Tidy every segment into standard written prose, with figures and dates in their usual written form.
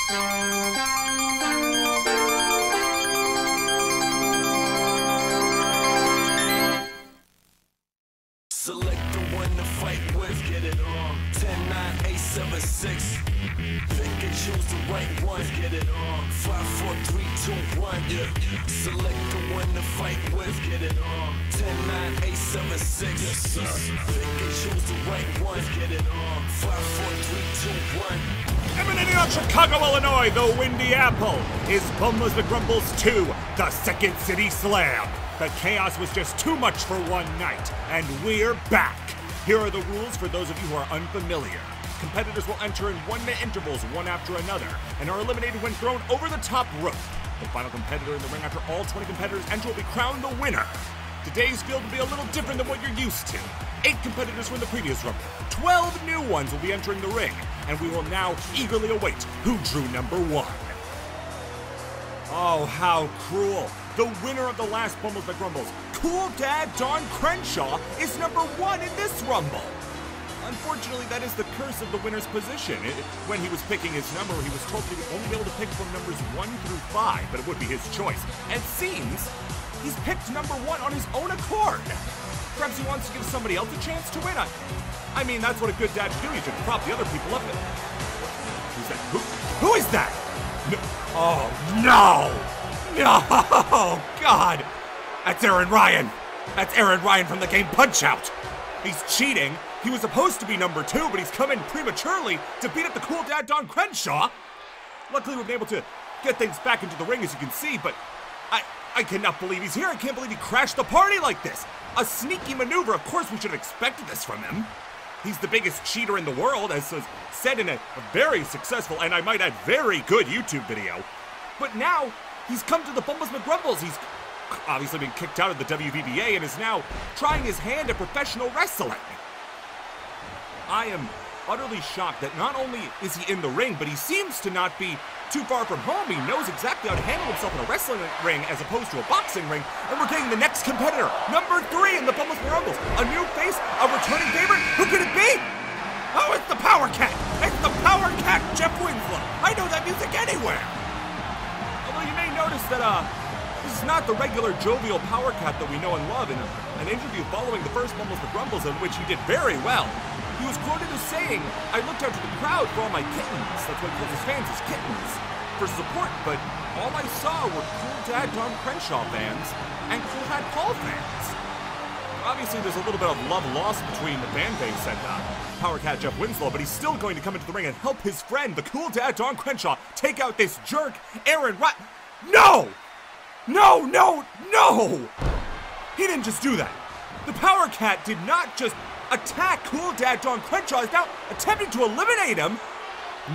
Select the one to fight with, get it on. 10, 9, 8, 7, 6. Pick and choose the right one, get it on. 5, 4, 3, 2, 1. Yeah. Select the one to fight with, get it on. 10, 9, 8, 7, 6. Yes, sir. Pick and choose the right one, get it on. 5, 4, 3, 2, 1. Emanating out Chicago, Illinois, the Windy Apple, is Bumbles McRumbles 2, the Second City Slam. The chaos was just too much for one night, and we're back. Here are the rules for those of you who are unfamiliar. Competitors will enter in 1-minute intervals, one after another, and are eliminated when thrown over the top rope. The final competitor in the ring after all 20 competitors enter will be crowned the winner. Today's field will be a little different than what you're used to. 8 competitors from the previous rumble. 12 new ones will be entering the ring, and we will now eagerly await who drew number 1. Oh, how cruel. The winner of the last Bumbles McRumbles, Cool Dad Don Crenshaw, is number 1 in this rumble. Unfortunately, that is the curse of the winner's position. When he was picking his number, he was told he would only be able to pick from numbers 1 through 5, but it would be his choice. And it seems he's picked number 1 on his own accord. Perhaps he wants to give somebody else a chance to win. I mean, that's what a good dad should do. You should prop the other people up. Who's that? Who is that? No. Oh, no! No! God! That's Aaron Ryan! That's Aaron Ryan from the game Punch-Out! He's cheating! He was supposed to be number 2, but he's come in prematurely to beat up the cool dad Don Crenshaw! Luckily, we've been able to get things back into the ring, as you can see, but I cannot believe he's here. I can't believe he crashed the party like this! A sneaky maneuver. Of course, we should have expected this from him. He's the biggest cheater in the world, as was said in a very successful, and I might add, very good YouTube video. But now, he's come to the Bumbles McRumbles. He's obviously been kicked out of the WVBA and is now trying his hand at professional wrestling. I am utterly shocked that not only is he in the ring, but he seems to not be too far from home. He knows exactly how to handle himself in a wrestling ring as opposed to a boxing ring. And we're getting the next competitor, number 3 in the Bumbles McRumbles. A new face, a returning favorite. Who could it be? Oh, it's the Power Cat. It's the Power Cat, Jeff Winslow. I know that music anywhere. Although you may notice that this is not the regular jovial Power Cat that we know and love. In an interview following the first Bumbles McRumbles, in which he did very well, he was quoted as saying, "I looked out to the crowd for all my kittens," that's what he calls his fans, his kittens, for support, but all I saw were Cool Dad Don Crenshaw fans and Cool Dad Paul fans. Obviously, there's a little bit of love lost between the fan base and Power Cat Jeff Winslow, but he's still going to come into the ring and help his friend, the Cool Dad Don Crenshaw, take out this jerk, Aaron Ryan. No! No, no, no! He didn't just do that. The Power Cat did not just attack Cool Dad Don Crenshaw, is now attempting to eliminate him.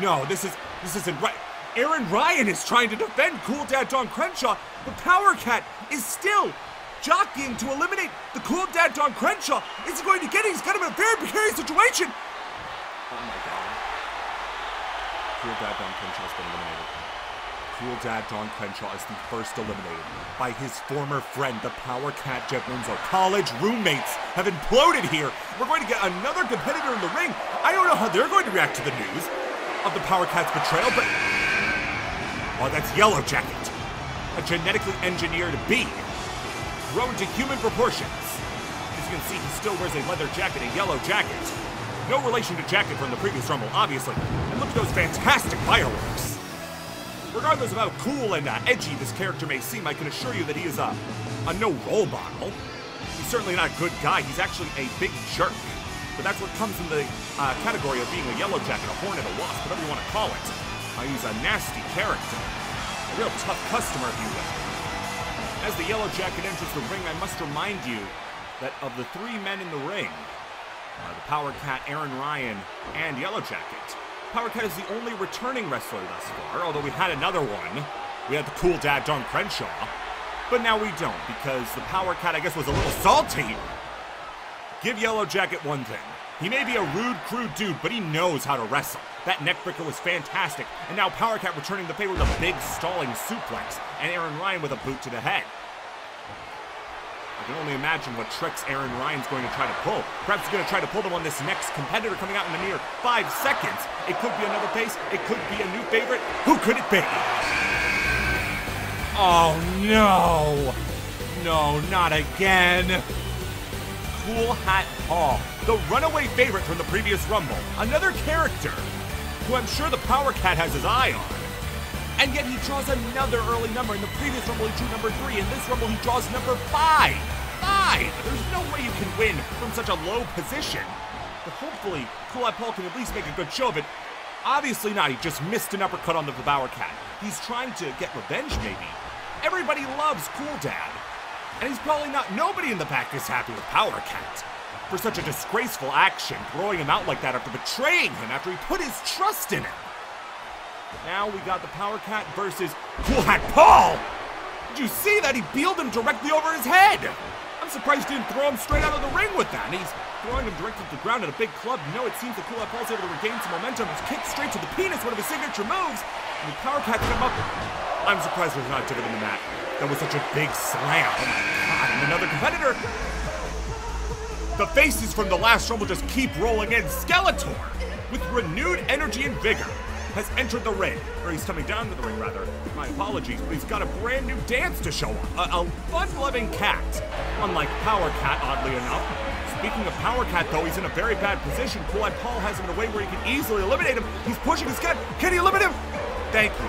No, this isn't right. Aaron Ryan is trying to defend Cool Dad Don Crenshaw. The Power Cat is still jockeying to eliminate the Cool Dad Don Crenshaw. Is he going to get it? He's got him in a very precarious situation. Oh my God. Cool Dad Don Crenshaw's been eliminated. Cool Dad Don Crenshaw is the first eliminated by his former friend, the Power Cat Jeff Winslow. College roommates have imploded here. We're going to get another competitor in the ring. I don't know how they're going to react to the news of the Power Cat's betrayal, but... oh, that's Yellow Jacket. A genetically engineered bee, grown to human proportions. As you can see, he still wears a leather jacket, a yellow jacket. No relation to Jacket from the previous Rumble, obviously. And look at those fantastic fireworks. Regardless of how cool and edgy this character may seem, I can assure you that he is a no role model. He's certainly not a good guy. He's actually a big jerk. But that's what comes in the category of being a yellow jacket, a hornet, a wasp, whatever you want to call it. He's a nasty character. A real tough customer, if you will. As the yellow jacket enters the ring, I must remind you that of the 3 men in the ring, the Power Cat, Aaron Ryan, and Yellow Jacket, Power Cat is the only returning wrestler thus far, although we had another one. We had the Cool Dad Don Crenshaw, but now we don't, because the Power Cat, I guess, was a little salty. Give Yellow Jacket one thing. He may be a rude, crude dude, but he knows how to wrestle. That neckbreaker was fantastic, and now Power Cat returning the favor with a big stalling suplex, and Aaron Ryan with a boot to the head. can only imagine what tricks Aaron Ryan's going to try to pull. Perhaps he's going to try to pull them on this next competitor coming out in a mere 5 seconds. It could be another face. It could be a new favorite. Who could it be? Oh, no. No, not again. Cool Hat Paul, the runaway favorite from the previous Rumble. Another character who I'm sure the Power Cat has his eye on. And yet he draws another early number. In the previous Rumble, he drew number 3. In this Rumble, he draws number 5. 5! There's no way you can win from such a low position. But hopefully, Cool Hat Paul can at least make a good show of it. Obviously not. He just missed an uppercut on the Power Cat. He's trying to get revenge, maybe. Everybody loves Cool Dad. And he's probably not, nobody in the back is happy with Power Cat for such a disgraceful action, throwing him out like that after betraying him, after he put his trust in him. Now we got the Power Cat versus Cool Hat Paul! Did you see that? He peeled him directly over his head! I'm surprised he didn't throw him straight out of the ring with that. And he's throwing him directly to the ground at a big club. No, it seems that Cool Hat Paul's able to regain some momentum. He's kicked straight to the penis, one of his signature moves. And the Power Cat come up. I'm surprised there's not a divot in the mat. That was such a big slam. Oh my God, and another competitor. The faces from the last Rumble just keep rolling in. Skeletor, with renewed energy and vigor, has entered the ring. Or he's coming down to the ring, rather. My apologies, but he's got a brand new dance to show off. A fun-loving cat. Unlike Power Cat, oddly enough. Speaking of Power Cat, though, he's in a very bad position. Cool Hat Paul has him in a way where he can easily eliminate him. He's pushing his cat. Can he eliminate him? Thank you.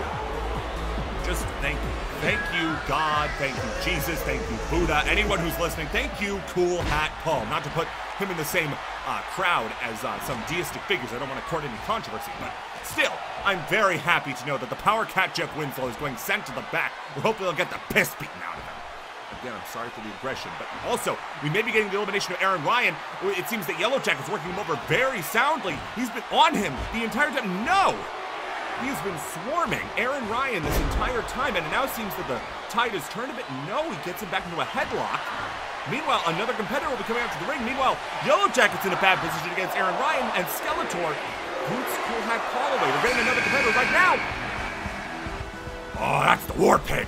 Just thank you. Thank you, God. Thank you, Jesus. Thank you, Buddha. Anyone who's listening, thank you, Cool Hat Paul. Not to put him in the same crowd as some deistic figures. I don't want to court any controversy, but still, I'm very happy to know that the Power Cat Jeff Winslow is going sent to the back. We're hoping they'll get the piss beaten out of him. Again, I'm sorry for the aggression, but also, we may be getting the elimination of Aaron Ryan. It seems that Yellow Jacket's working him over very soundly. He's been on him the entire time. No! He's been swarming Aaron Ryan this entire time, and it now seems that the tide has turned a bit. No, he gets him back into a headlock. Meanwhile, another competitor will be coming out to the ring. Meanwhile, Yellow Jacket's in a bad position against Aaron Ryan, and Skeletor boots Cool Hat Paul away. We're getting another competitor right now. Oh, that's the War Pig.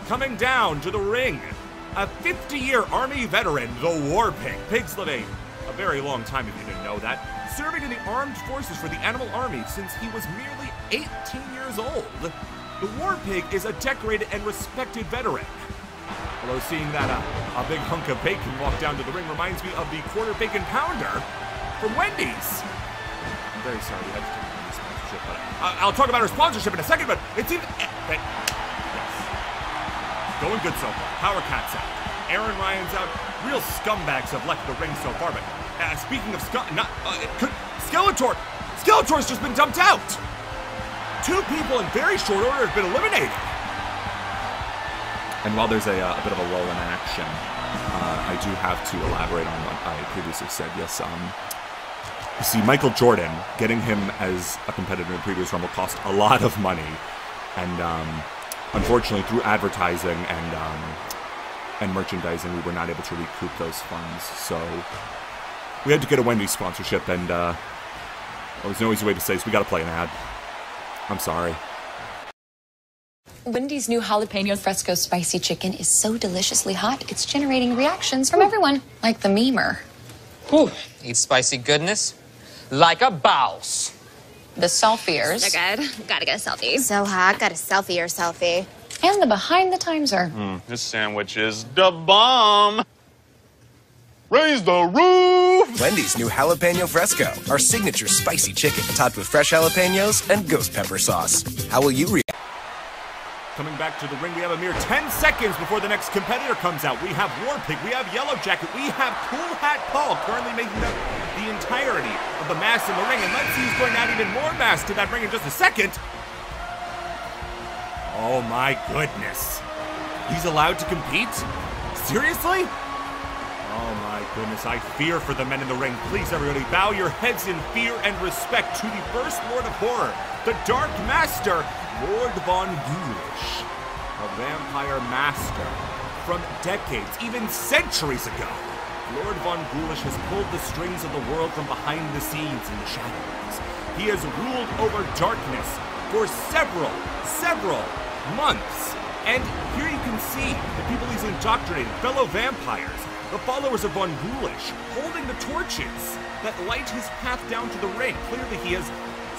Coming down to the ring. A 50-year Army veteran, the War Pig. Pig's lived a very long time, if you didn't know that. Serving in the armed forces for the Animal Army since he was merely 18 years old. The War Pig is a decorated and respected veteran. Although seeing that a big hunk of bacon walk down to the ring reminds me of the quarter bacon pounder from Wendy's. I'm very sorry we had to take Wendy's sponsorship, but I'll talk about our sponsorship in a second, but it's even... yes. Going good so far. Power Cat's out. Aaron Ryan's out. Real scumbags have left the ring so far, but speaking of Skeletor! Skeletor's just been dumped out! 2 people in very short order have been eliminated! And while there's a bit of a lull in action, I do have to elaborate on what I previously said. Yes, you see, Michael Jordan, getting him as a competitor in the previous Rumble cost a lot of money. And unfortunately, through advertising and merchandising, we were not able to recoup those funds. So we had to get a Wendy's sponsorship, and there was no easy way to say this. We got to play an ad. I'm sorry. Wendy's new jalapeno fresco spicy chicken is so deliciously hot, it's generating reactions from everyone, like the memer. Whew. Eat spicy goodness like a boss. The selfiers. They're good. Gotta get a selfie. So hot, got a selfie or selfie. And the behind the timser. This sandwich is the bomb. Raise the roof! Wendy's new jalapeno fresco, our signature spicy chicken topped with fresh jalapenos and ghost pepper sauce. How will you react? Coming back to the ring, we have a mere 10 seconds before the next competitor comes out. We have War Pig, we have Yellow Jacket, we have Cool Hat Paul currently making up the entirety of the mass in the ring. And let's see who's going to add even more mass to that ring in just a second. Oh my goodness. He's allowed to compete? Seriously? Oh my goodness, I fear for the men in the ring. Please, everybody, bow your heads in fear and respect to the first Lord of Horror, the Dark Master, Lord Von Ghoulish, a vampire master from decades, even centuries ago. Lord Von Ghoulish has pulled the strings of the world from behind the scenes in the shadows. He has ruled over darkness for several months And here you can see the people he's indoctrinated, fellow vampires, the followers of Von Ghoulish, holding the torches that light his path down to the ring. Clearly he has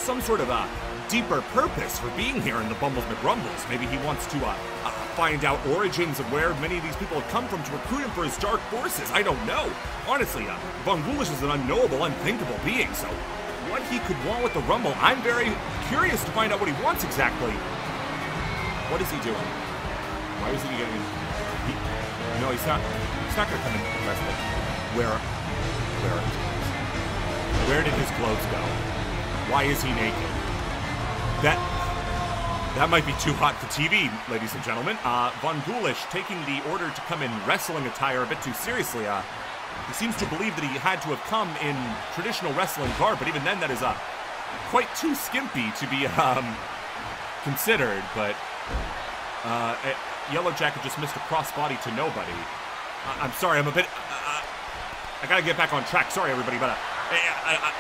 some sort of a deeper purpose for being here in the Bumbles McRumbles. Maybe he wants to find out origins of where many of these people have come from to recruit him for his dark forces. I don't know. Honestly, Von Ghoulish is an unknowable, unthinkable being, so what he could want with the Rumble, I'm very curious to find out what he wants exactly. What is he doing? Why isn't he getting... No, he's not gonna come in and wrestle. Where did his clothes go? Why is he naked? That might be too hot for TV, ladies and gentlemen. Von Ghoulish taking the order to come in wrestling attire a bit too seriously. He seems to believe that he had to have come in traditional wrestling garb, but even then that is quite too skimpy to be considered. But Yellow Jacket just missed a crossbody to nobody. I'm sorry, I'm a bit... I gotta get back on track. Sorry, everybody, but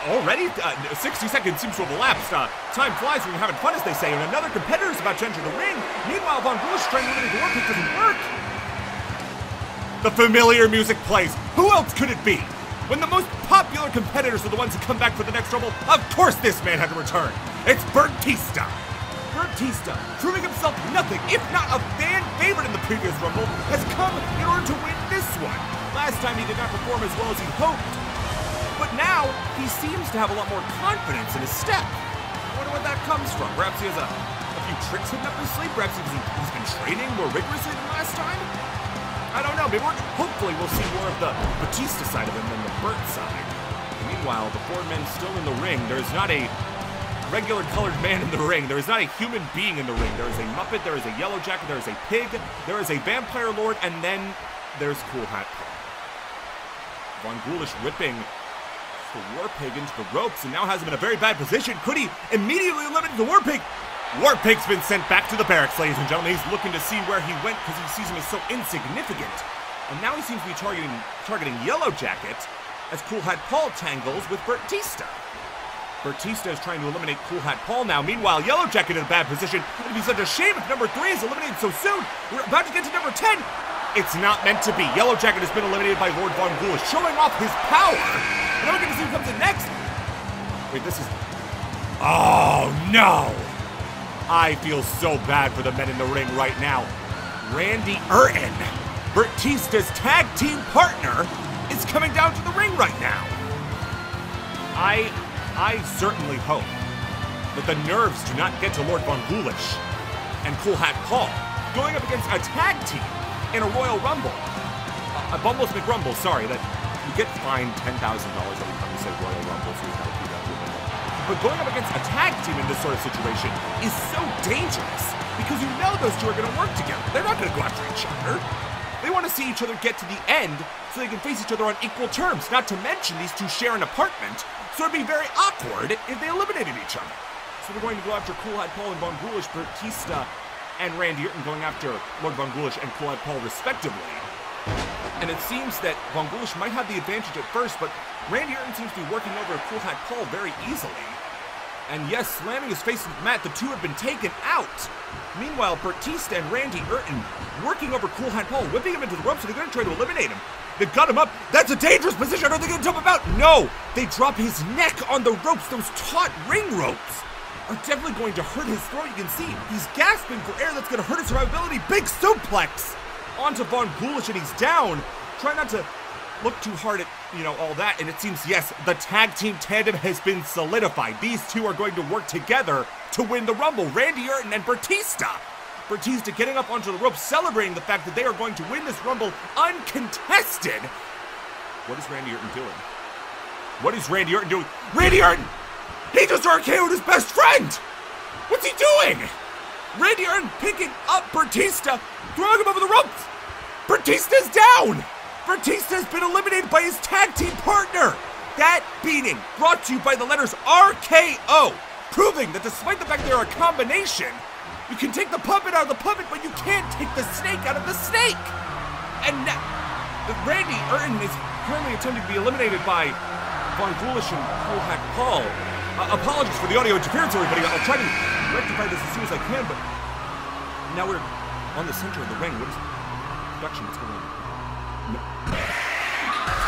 already? 60 seconds seems to have elapsed. Time flies when you're having fun, as they say, and another competitor is about to enter the ring. Meanwhile, Von Ghoulish trying to eliminate the work, it doesn't work. The familiar music plays. Who else could it be? When the most popular competitors are the ones who come back for the next Rumble, of course this man had to return. It's Bertista. Bertista, proving himself nothing, if not a fan favorite in the previous Rumble, has come in order to win this one. Last time he did not perform as well as he hoped. But now, he seems to have a lot more confidence in his step. I wonder what that comes from. Perhaps he has a few tricks hidden up his sleeve. Perhaps he's been training more rigorously than last time. I don't know. Maybe hopefully we'll see more of the Bertista side of him than the Bert side. Meanwhile, the four men still in the ring. There's not a regular colored man in the ring. There is not a human being in the ring. There is a Muppet, there is a Yellow Jacket, there is a pig, there is a Vampire Lord, and then there's Cool Hat Paul. Von Ghoulish whipping the War Pig into the ropes and now has him in a very bad position. Could he immediately eliminate the War Pig? War Pig's been sent back to the barracks, ladies and gentlemen. He's looking to see where he went because he sees him as so insignificant. And now he seems to be targeting Yellow Jacket as Cool Hat Paul tangles with Bertista. Bertista is trying to eliminate Cool Hat Paul now. Meanwhile, Yellow Jacket in a bad position. It'd be such a shame if number 3 is eliminated so soon. We're about to get to number 10. It's not meant to be. Yellow Jacket has been eliminated by Lord Von Ghoulish, showing off his power. And now we're going to see who comes in next. Wait, this is... Oh, no. I feel so bad for the men in the ring right now. Randy Orton, Bertista's tag team partner, is coming down to the ring right now. I certainly hope that the nerves do not get to Lord Von Ghoulish and Cool Hat Paul going up against a tag team in a Royal Rumble. A Bumbles McRumble, sorry, that you get fined $10,000 every time you say Royal Rumble, so you gotta keep that moving. But going up against a tag team in this sort of situation is so dangerous because you know those two are gonna work together. They're not gonna go after each other. They want to see each other get to the end so they can face each other on equal terms. Not to mention these two share an apartment, so it'd be very awkward if they eliminated each other. So they're going to go after Cool Hat Paul and Von Ghoulish, Bertista and Randy Orton going after Lord Von Ghoulish and Cool Hat Paul respectively. And it seems that Von Ghoulish might have the advantage at first, but Randy Orton seems to be working over Cool Hat Paul very easily. And yes, slamming his face into the mat, the two have been taken out. Meanwhile, Bertista and Randy Orton working over Cool Hat Paul, whipping him into the ropes, and they're going to try to eliminate him. They've got him up. That's a dangerous position. Are they going to dump him out? No! They drop his neck on the ropes. Those taut ring ropes are definitely going to hurt his throat. You can see he's gasping for air. That's going to hurt his survivability. Big suplex onto Von Ghoulish, and he's down. Try not to look too hard at, all that. And it seems, yes, the tag team tandem has been solidified. These two are going to work together to win the Rumble. Randy Orton and Bertista. Bertista getting up onto the ropes, celebrating the fact that they are going to win this Rumble uncontested. What is Randy Orton doing? What is Randy Orton doing? Randy Orton! He just RKO'd his best friend! What's he doing? Randy Orton picking up Bertista, throwing him over the ropes. Bertista's down! Bertista has been eliminated by his tag team partner. That beating brought to you by the letters RKO, proving that despite the fact they're a combination, you can take the puppet out of the puppet, but you can't take the snake out of the snake. And now, Randy Orton is currently attempting to be eliminated by Von Ghoulish and Cool Hat Paul. Apologies for the audio interference, everybody. I'll try to rectify this as soon as I can, but now we're on the center of the ring. What is production? What's going on? No.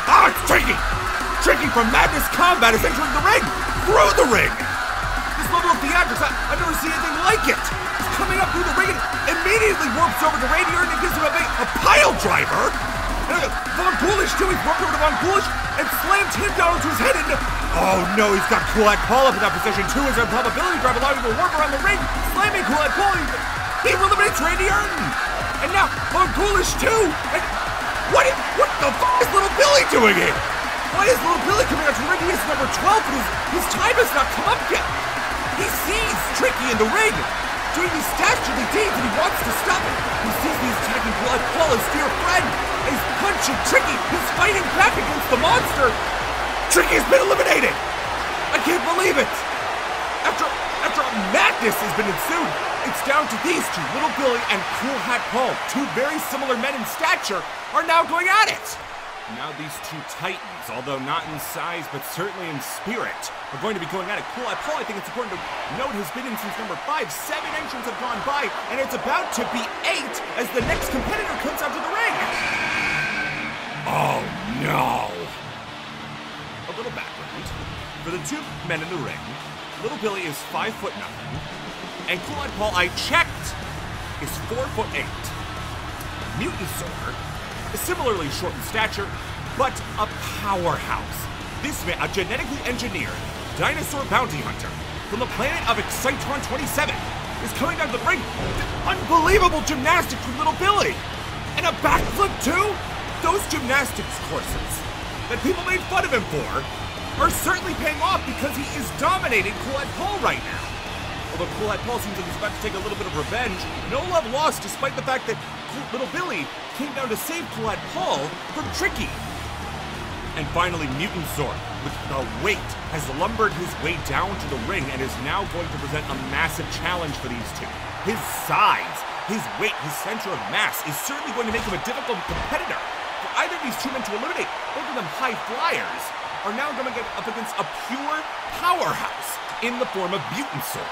Ah, it's Tricky! Tricky from Madness Combat is entering the ring! Through the ring! This level of theatrics, I've never seen anything like it! He's coming up through the ring and immediately warps over to Radiator and gives him a pile driver! And Von Ghoulish too, he's warped over to Von Ghoulish and slammed him down into his head and... Oh no, he's got Cool-Eyed Paul up in that position too as a probability drive allowing him to warp around the ring, slamming Cool-Eyed Paul. He eliminates Randy Orton! And now Von Ghoulish too! And what the fuck is Little Billy doing here? Why is Little Billy coming out to the ring? He is number 12, but his time has not come up yet. He sees Tricky in the ring, doing these dastardly deeds, and he wants to stop it. He sees these attacking Cool-Eyed Paul, his dear friend, and he's punching Tricky. He's fighting back against the monster. Tricky has been eliminated. I can't believe it. After madness has been ensued, it's down to these two, Little Billy and Cool Hat Paul, two very similar men in stature, are now going at it. Now these two titans, although not in size but certainly in spirit, are going to be going at it. Cool Hat Paul, I think it's important to note, has been in since number 5. 7 entrants have gone by, and it's about to be 8 as the next competitor comes out to the ring. Oh no! A little background. For the two men in the ring, Little Billy is 5'0", and Cool-Eyed Paul, I checked, is 4'8". Mutantsaur is similarly short in stature, but a powerhouse. This man, a genetically engineered dinosaur bounty hunter from the planet of Excitron 27, is coming down to the ring. Unbelievable gymnastics from Little Billy, and a backflip too. Those gymnastics courses that people made fun of him for are certainly paying off because he is dominating Cool-Eyed Paul right now. Although Cool-Eyed Paul seems like he's about to take a little bit of revenge, no love lost despite the fact that Little Billy came down to save Cool-Eyed Paul from Tricky. And finally, Mutantsaur, with the weight, has lumbered his way down to the ring and is now going to present a massive challenge for these two. His size, his weight, his center of mass is certainly going to make him a difficult competitor. For either of these two men to eliminate, both of them high flyers, are now going to get up against a pure powerhouse in the form of Mutantsaur.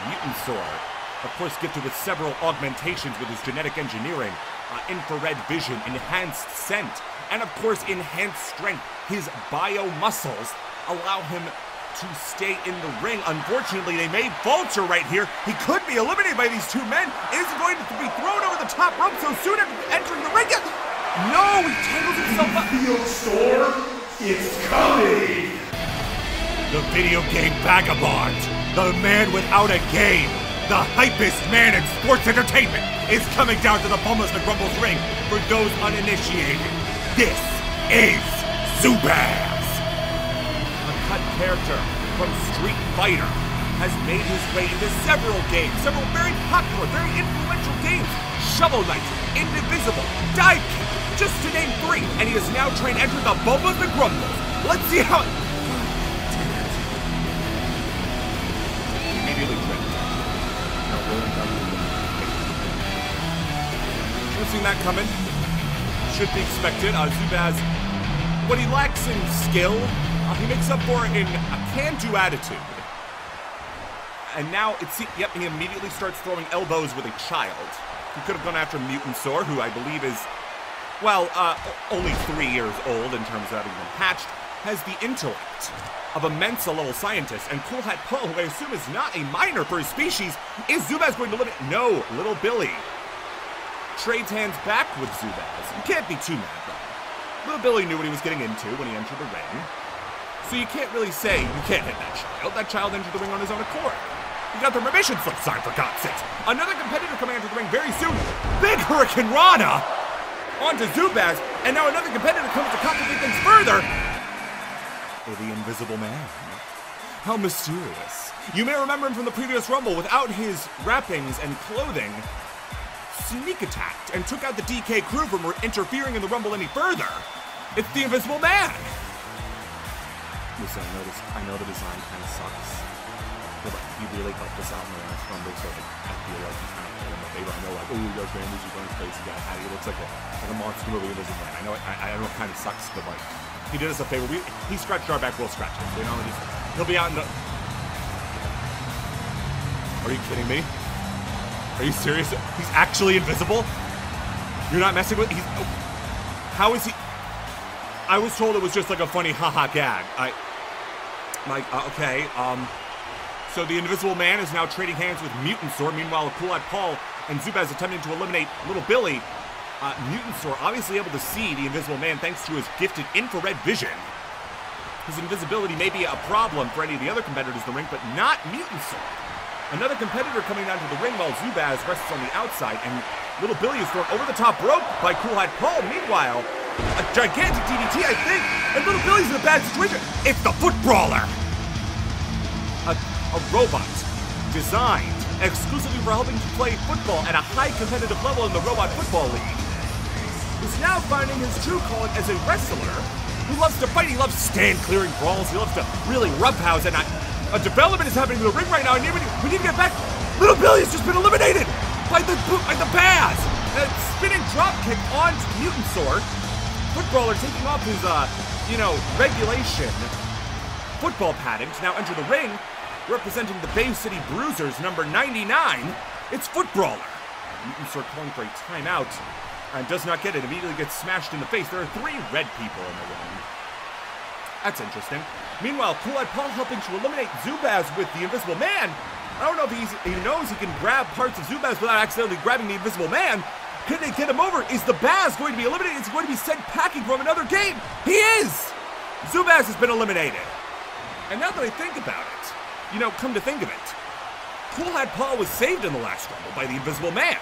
Mutantsaur, of course, gifted with several augmentations with his genetic engineering, infrared vision, enhanced scent, and of course, enhanced strength. His bio-muscles allow him to stay in the ring. Unfortunately, they may falter right here. He could be eliminated by these two men. Is going to be thrown over the top rope so soon after entering the ring. No, he tangles himself up. Field store, it's coming! The video game vagabond, the man without a game, the hypest man in sports entertainment, is coming down to the McRumbles ring. For those uninitiated, this is Zubaz! A cut character from Street Fighter has made his way into several games, several very popular, very influential games. Shovel Knight, Indivisible, Dive Kick, just to name 3, and he is now trying to enter the McRumbles. Let's see how it... Immediately tripped. Should have seen that coming. Should be expected. Zubaz, what he lacks in skill, he makes up for in a can-do attitude. And now it's, yep, he immediately starts throwing elbows with a child. He could have gone after Mutantsaur, who I believe is, well, only 3 years old in terms of having been hatched, has the intellect of a Mensa-level scientist, and Cool Hat Paul, who I assume is not a minor for his species, is Zubaz going to limit? No, Little Billy trades hands back with Zubaz. You can't be too mad, though. Little Billy knew what he was getting into when he entered the ring, so you can't really say you can't hit that child. That child entered the ring on his own accord. He got the permission slip signed, for God's sake. Another competitor coming into the ring very soon. Big Hurricane Rana onto Zubaz, and now another competitor comes to complicate things further. The Invisible Man. How mysterious. You may remember him from the previous Rumble. Without his wrappings and clothing, sneak attacked and took out the DK crew from interfering in the Rumble any further. It's the Invisible Man. Listen, I know the design kind of sucks, but he really helped us out in the last Rumble, so I feel like he kind of put him a favor. I know, like, oh, you guys bandage, you going crazy, you got Hattie. It looks like a monster movie Invisible Man. I know it kind of sucks, but like, he did us a favor. He scratched our back, we'll scratch him. You know, he'll be out in the... Are you kidding me? Are you serious? He's actually invisible? You're not messing with... How is he... I was told it was just like a funny haha gag. Okay, so the Invisible Man is now trading hands with Mutantsaur. Meanwhile, Cool Hat Paul and Zubaz attempting to eliminate Little Billy. Mutantsaur obviously able to see the Invisible Man thanks to his gifted infrared vision. His invisibility may be a problem for any of the other competitors in the ring, but not Mutantsaur. Another competitor coming down to the ring while Zubaz rests on the outside, and Little Billy is thrown over the top rope by Cool Hat Paul. Meanwhile, a gigantic DDT, I think, and Little Billy's in a bad situation. It's the Footbrawler! A robot designed exclusively for helping to play football at a high competitive level in the Robot Football League, is now finding his true calling as a wrestler who loves to fight. He loves stand-clearing brawls. He loves to really roughhouse, and a development is happening in the ring right now, and we need to get back. Little Billy has just been eliminated by the Baz. A spinning drop kick on Mutantsaur. Footbrawler taking off his, regulation football padding to now enter the ring. Representing the Bay City Bruisers, number 99, it's Footbrawler. Mutantsaur calling for a timeout and does not get it. Immediately gets smashed in the face. There are 3 red people in the ring. That's interesting. Meanwhile, Cool Hat Paul helping to eliminate Zubaz with the Invisible Man. I don't know if he knows he can grab parts of Zubaz without accidentally grabbing the Invisible Man. Can they get him over? Is the Baz going to be eliminated? Is he going to be sent packing from another game? He is! Zubaz has been eliminated. And now that I think about it, come to think of it, Cool Hat Paul was saved in the last Rumble by the Invisible Man.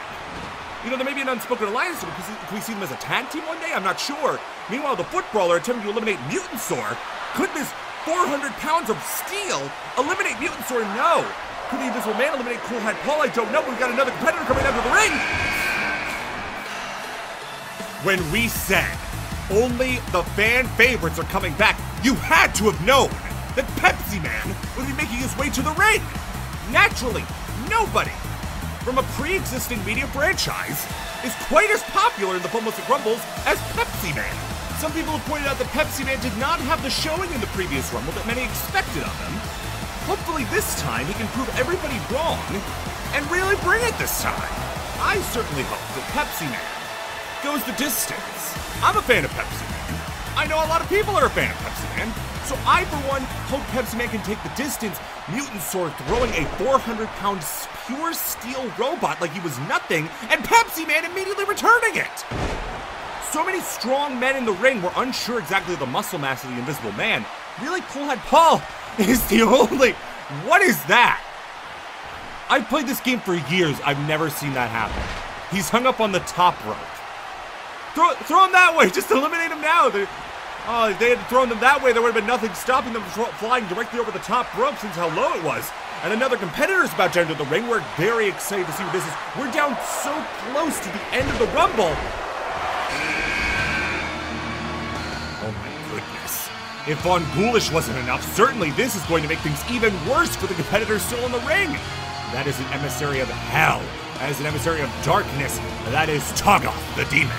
There may be an unspoken alliance. Can we see them as a tag team one day? I'm not sure. Meanwhile, the Footbrawler attempting to eliminate Mutantsaur. Could this 400 pounds of steel eliminate Mutantsaur? No. Could the Invisible Man eliminate Cool Hat Paul? I don't know. We've got another competitor coming down to the ring. When we said only the fan favorites are coming back, you had to have known that Pepsi Man would be making his way to the ring. Naturally, nobody from a pre-existing media franchise is quite as popular in the Bumbles and Grumbles as Pepsi Man. Some people have pointed out that Pepsi Man did not have the showing in the previous Rumble that many expected of him. Hopefully this time he can prove everybody wrong and really bring it this time. I certainly hope that Pepsi Man goes the distance. I'm a fan of Pepsi Man. I know a lot of people are a fan of Pepsi Man. So I, for one, hope Pepsi Man can take the distance. Mutantsaur throwing a 400-pound pure steel robot like he was nothing, and Pepsi Man immediately returning it. So many strong men in the ring were unsure exactly of the muscle mass of the Invisible Man. Really, Cool Hat Paul is the only... What is that? I've played this game for years. I've never seen that happen. He's hung up on the top rope. Throw him that way. Just eliminate him now. If they had thrown them that way, there would have been nothing stopping them from flying directly over the top rope since how low it was. And another competitor is about to enter the ring. We're very excited to see what this is. We're down so close to the end of the Rumble. Oh my goodness. If Von Ghoulish wasn't enough, certainly this is going to make things even worse for the competitors still in the ring. That is an emissary of hell. That is an emissary of darkness. That is Togoth the Demon.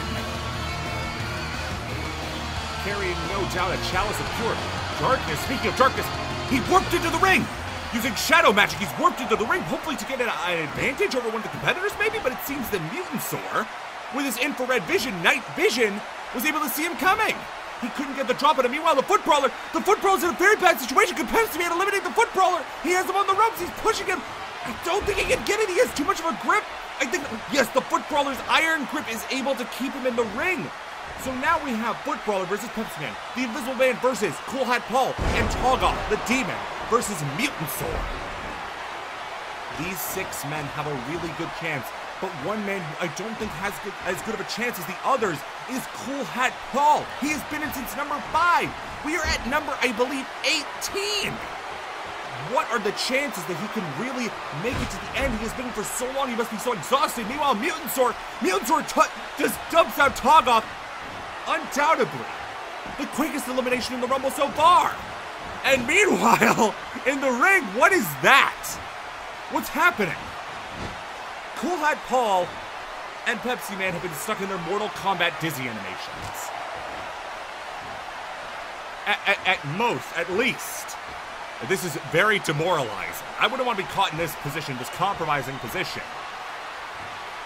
Carrying no doubt a chalice of pure darkness. Speaking of darkness, he warped into the ring! Using shadow magic, he's warped into the ring, hopefully to get an advantage over one of the competitors maybe, but it seems that Mutantsaur, with his infrared vision, night vision, was able to see him coming. He couldn't get the drop on him. Meanwhile, the Footbrawler's in a very bad situation. Could Pepsi Man eliminate the Footbrawler? He has him on the ropes, he's pushing him. I don't think he can get it, he has too much of a grip. I think, yes, the Footbrawler's iron grip is able to keep him in the ring. So now we have Footbrawler versus Pepsi Man, the Invisible Man versus Cool Hat Paul, and Togoth the Demon versus Mutantsaur. These 6 men have a really good chance, but one man who I don't think has as good of a chance as the others is Cool Hat Paul. He has been in since number 5. We are at number, I believe, 18. What are the chances that he can really make it to the end? He has been for so long, he must be so exhausted. Meanwhile, Mutantsaur just dumps out Togoth. Undoubtedly, the quickest elimination in the Rumble so far. And meanwhile, in the ring, what is that? What's happening? Cool Hat Paul and Pepsi Man have been stuck in their Mortal Kombat dizzy animations. At most, at least. This is very demoralizing. I wouldn't want to be caught in this position, this compromising position.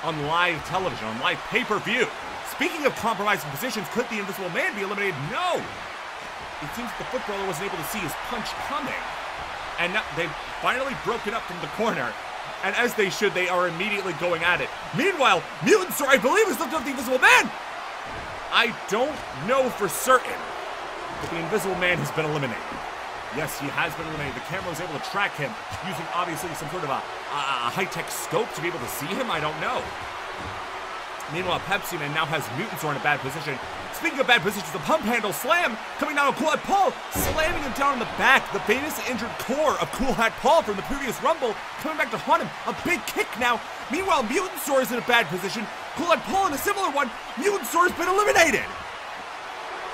on live television, on live pay-per-view. Speaking of compromising positions, could the Invisible Man be eliminated? No! It seems that the Footbrawler wasn't able to see his punch coming. And now they've finally broken up from the corner. And as they should, they are immediately going at it. Meanwhile, Mutantsaur, I believe, has lifted up the Invisible Man! I don't know for certain, but the Invisible Man has been eliminated. Yes, he has been eliminated. The camera was able to track him using, obviously, some sort of a high-tech scope to be able to see him. I don't know. Meanwhile, Pepsi Man now has Mutantsaur in a bad position. Speaking of bad positions, the pump handle slam coming down on Cool Hat Paul, slamming him down in the back. The famous injured core of Cool Hat Paul from the previous Rumble coming back to haunt him. A big kick now. Meanwhile, Mutantsaur is in a bad position. Cool Hat Paul in a similar one. Mutantsaur has been eliminated.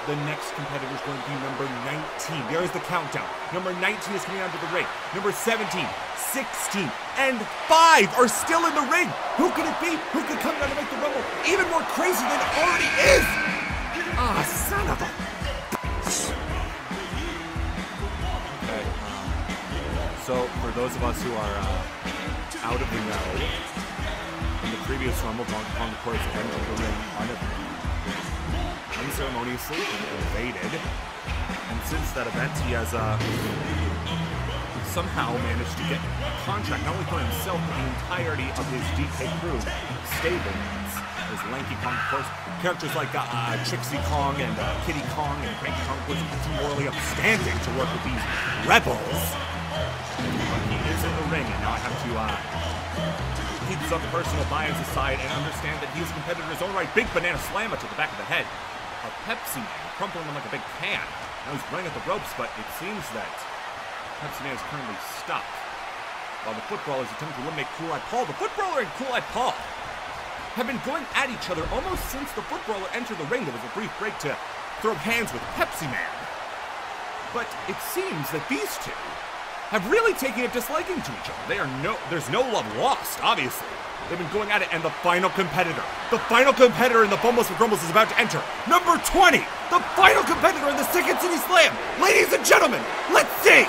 The next competitor is going to be number 19. There is the countdown. Number 19 is coming onto the ring. Number 17, 16, and 5 are still in the ring. Who could it be? Who could come down to make the Rumble even more crazy than it already is? Ah, son of a... Okay, so for those of us who are out of the know, in the previous Rumble, Donkey Kong, of course, entered the ring unceremoniously invaded, and since that event, he has somehow managed to get a contract not only for himself but the entirety of his DK crew stable. His Lanky Kong, of course, characters like Trixie Kong and Kitty Kong and Cranky Kong was morally upstanding to work with these rebels. But he is in the ring, and now I have to keep some personal bias aside and understand that he is a competitor in his own right. Big banana slammer to the back of the head. A Pepsi Man crumpling him like a big pan. Now he's running at the ropes, but it seems that Pepsi Man is currently stuck. While the Footbrawler is attempting to eliminate Cool Hat Paul, the Footbrawler and Cool Hat Paul have been going at each other almost since the Footbrawler entered the ring. There was a brief break to throw hands with Pepsi Man. But it seems that these two have really taken a disliking to each other. There's no love lost, obviously. They've been going at it, and the final competitor in the Bumbles McRumbles is about to enter. Number 20, the final competitor in the Second City Slam. Ladies and gentlemen, let's see.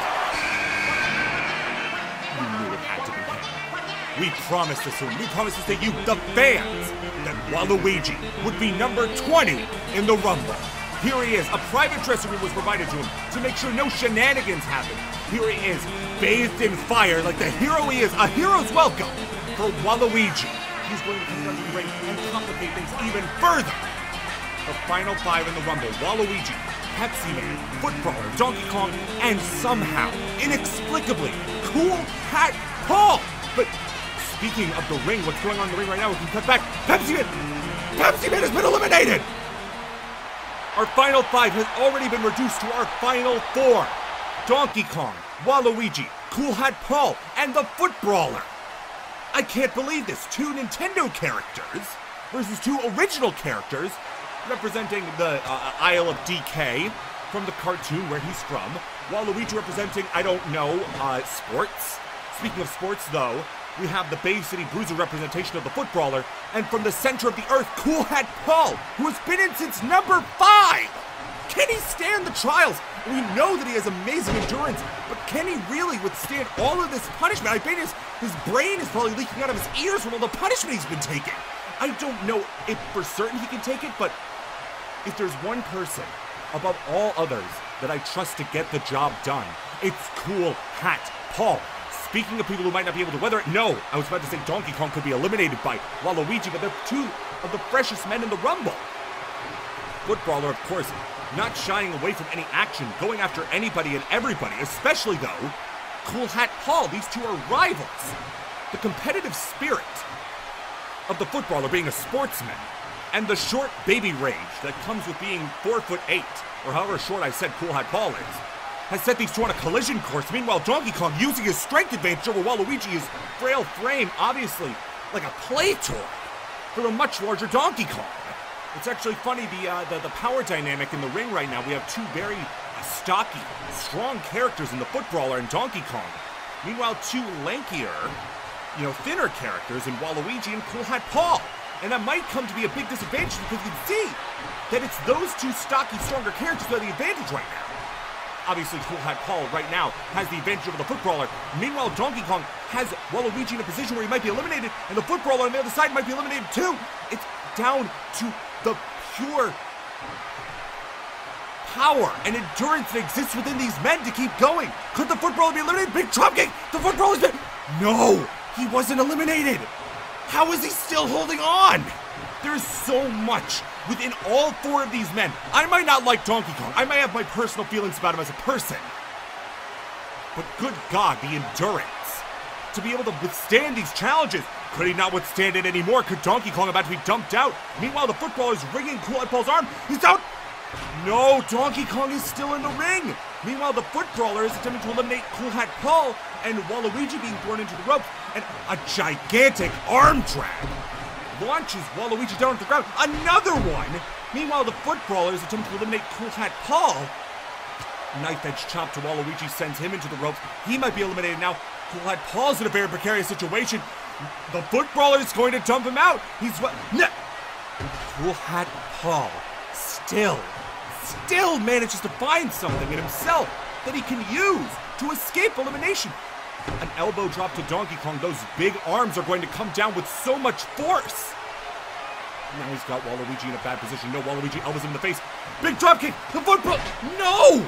You knew it had to be him. We promised this to him. We promised this to you, the fans, that WALUIGI would be number 20 in the Rumble. Here he is. A private dressing room was provided to him to make sure no shenanigans happen. Here he is, bathed in fire like the hero he is. A hero's welcome for WALUIGI. He's going to come down to the ring and complicate things even further. The final 5 in the Rumble: WALUIGI, Pepsi Man, Footbrawler, Donkey Kong, and somehow, inexplicably, Cool Hat Paul. But speaking of the ring, what's going on in the ring right now? We can cut back. Pepsi Man has been eliminated. Our final 5 has already been reduced to our final 4. Donkey Kong, WALUIGI, Cool Hat Paul, and the Footbrawler. I can't believe this. 2 Nintendo characters versus 2 original characters representing the Isle of DK from the cartoon where he's from. WALUIGI representing, I don't know, sports. Speaking of sports, though, we have the Bay City Bruiser representation of the Footbrawler, and from the center of the earth, Cool Hat Paul, who has been in since number 5! Can he stand the trials? We know that he has amazing endurance, but can he really withstand all of this punishment? I bet his brain is probably leaking out of his ears from all the punishment he's been taking. I don't know if for certain he can take it, but if there's one person above all others that I trust to get the job done, it's Cool Hat Paul. Speaking of people who might not be able to weather it, no, I was about to say Donkey Kong could be eliminated by WALUIGI, but they're 2 of the freshest men in the Rumble. Footbrawler, of course, not shying away from any action, going after anybody and everybody, especially, though, Cool Hat Paul. These 2 are rivals. The competitive spirit of the Footbrawler being a sportsman, and the short baby rage that comes with being 4'8", or however short I said Cool Hat Paul is, has set these 2 on a collision course. Meanwhile, Donkey Kong using his strength advantage over WALUIGI's frail frame, obviously like a play toy for a much larger Donkey Kong. It's actually funny, the power dynamic in the ring right now. We have 2 very stocky, strong characters in the Footbrawler and Donkey Kong. Meanwhile, 2 lankier, thinner characters in WALUIGI and Cool Hat Paul. And that might come to be a big disadvantage because you can see that it's those 2 stocky, stronger characters that are the advantage right now. Obviously, Cool Hat Paul right now has the advantage over the Footbrawler. Meanwhile, Donkey Kong has Waluigi in a position where he might be eliminated, and the Footbrawler on the other side might be eliminated too. It's down to the pure power and endurance that exists within these men to keep going. Could the Footbrawler be eliminated? Big drop kick! The Footbrawler's been... No! He wasn't eliminated! How is he still holding on? There's so much within all four of these men. I might not like Donkey Kong. I might have my personal feelings about him as a person. But good God, the endurance. To be able to withstand these challenges. Could he not withstand it anymore? Could Donkey Kong about to be dumped out? Meanwhile, the Footbrawler is ringing Cool Hat Paul's arm. He's out! No, Donkey Kong is still in the ring. Meanwhile, the Footbrawler is attempting to eliminate Cool Hat Paul and Waluigi being thrown into the ropes. And a gigantic arm drag launches Waluigi down to the ground. Another one! Meanwhile, the Footbrawler is attempting to eliminate Cool Hat Paul. Knife edge chop to Waluigi sends him into the ropes. He might be eliminated now. Cool Hat Paul's in a very precarious situation. The Footbrawler is going to dump him out. He's what? No! Cool Hat Paul still manages to find something in himself that he can use to escape elimination. An elbow drop to Donkey Kong. Those big arms are going to come down with so much force. Now he's got Waluigi in a bad position. No, Waluigi elbows him in the face. Big drop kick. The Footbrawler. No!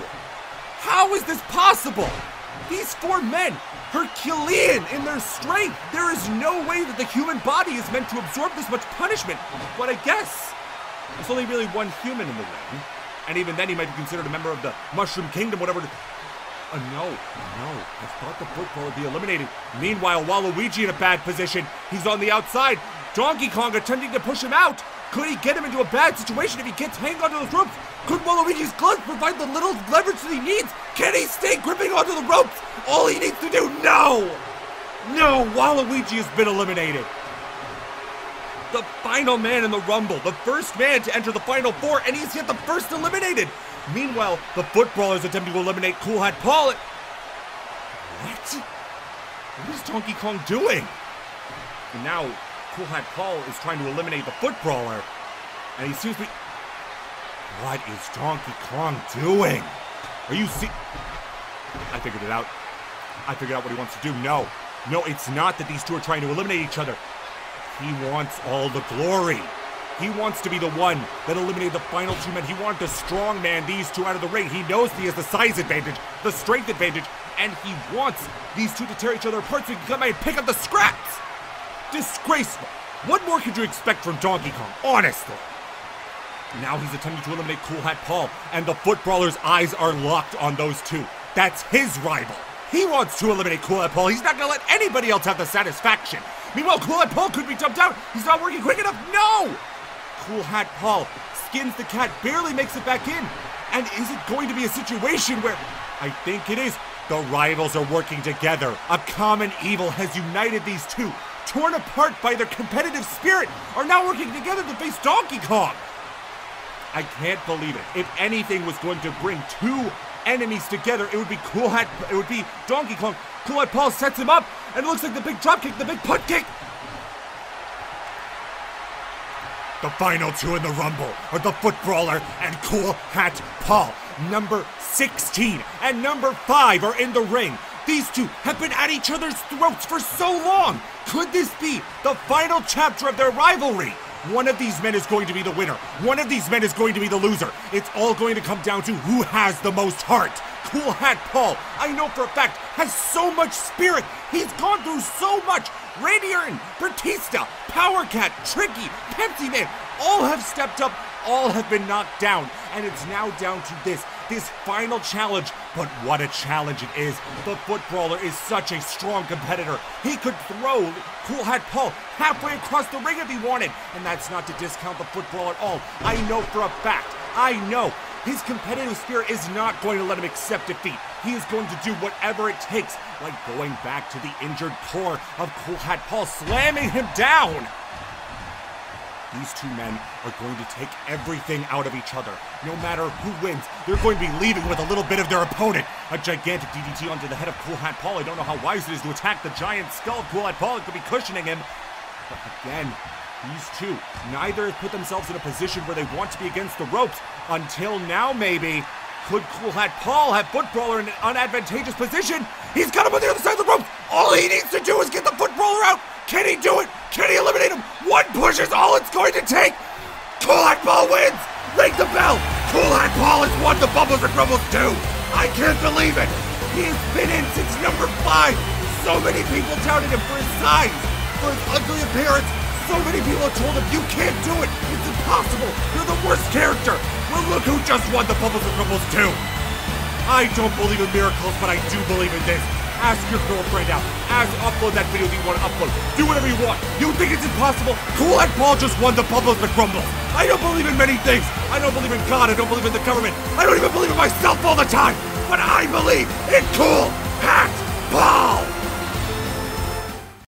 How is this possible? These four men, Herculean in their strength. There is no way that the human body is meant to absorb this much punishment. But I guess there's only really one human in the ring. And even then he might be considered a member of the Mushroom Kingdom, whatever. No. I thought the Football would be eliminated. Meanwhile, Waluigi in a bad position. He's on the outside. Donkey Kong attempting to push him out. Could he get him into a bad situation if he gets hanging onto those ropes? Could Waluigi's gloves provide the little leverage that he needs? Can he stay gripping onto the ropes? All he needs to do, no! Waluigi has been eliminated. The final man in the Rumble, the first man to enter the Final Four, and he's yet the first eliminated. Meanwhile, the Footbrawler is attempting to eliminate Cool Hat Paul. What is Donkey Kong doing? And now, Cool Hat Paul is trying to eliminate the Footbrawler, and he seems to be... What is Donkey Kong doing? Are you see... I figured it out. I figured out what he wants to do. No, it's not that these two are trying to eliminate each other. He wants all the glory. He wants to be the one that eliminated the final two men. He wanted to strong man these two out of the ring. He knows he has the size advantage, the strength advantage, and he wants these two to tear each other apart so he can come out and pick up the scraps. Disgraceful. What more could you expect from Donkey Kong, honestly? Now he's attempting to eliminate Cool Hat Paul, and the Footbrawler's eyes are locked on those two. That's his rival. He wants to eliminate Cool Hat Paul. He's not going to let anybody else have the satisfaction. Meanwhile, Cool Hat Paul could be dumped out. He's not working quick enough. No! Cool Hat Paul skins the cat, barely makes it back in. And is it going to be a situation where... I think it is. The rivals are working together. A common evil has united these two, torn apart by their competitive spirit, are now working together to face Donkey Kong. I can't believe it. If anything was going to bring two enemies together, it would be Donkey Kong. Cool Hat Paul sets him up, and it looks like the big drop kick, the big punt kick. The final two in the Rumble are the Footbrawler and Cool Hat Paul. Number 16 and number 5 are in the ring. These two have been at each other's throats for so long. Could this be the final chapter of their rivalry? One of these men is going to be the winner. One of these men is going to be the loser. It's all going to come down to who has the most heart. Cool Hat Paul, I know for a fact, has so much spirit. He's gone through so much. Radiant, Bertista, Power Cat, Tricky, Pepsi Man, all have stepped up, all have been knocked down. And it's now down to this final challenge. But what a challenge it is. The Footbrawler is such a strong competitor. He could throw Cool Hat Paul halfway across the ring if he wanted. And that's not to discount the Footbrawler at all. I know for a fact, his competitive spirit is not going to let him accept defeat. He is going to do whatever it takes, like going back to the injured core of Cool Hat Paul, slamming him down. These two men are going to take everything out of each other. No matter who wins, they're going to be leaving with a little bit of their opponent. A gigantic DDT onto the head of Cool Hat Paul. I don't know how wise it is to attack the giant skull of Cool Hat Paul. It could be cushioning him. But again, these two, neither have put themselves in a position where they want to be against the ropes. Until now, maybe. Could Cool Hat Paul have Footbrawler in an unadvantageous position? He's got him on the other side of the rope. All he needs to do is get the Footbrawler out. Can he do it? Can he eliminate him? One push is all it's going to take. Cool Hat Paul wins. Ring the bell. Cool Hat Paul has won the Bumbles and Grumbles too. I can't believe it. He has been in since number 5. So many people doubted him for his size, for his ugly appearance. So many people have told him, you can't do it. It's impossible. You're the worst character. Well, look who just won the Bumbles and Grumbles too. I don't believe in miracles, but I do believe in this. Ask your girlfriend out. Upload that video that you want to upload. Do whatever you want. You think it's impossible? Cool Hat Paul just won the Bumbles and Grumbles. I don't believe in many things. I don't believe in God. I don't believe in the government. I don't even believe in myself all the time. But I believe in Cool Hat Paul.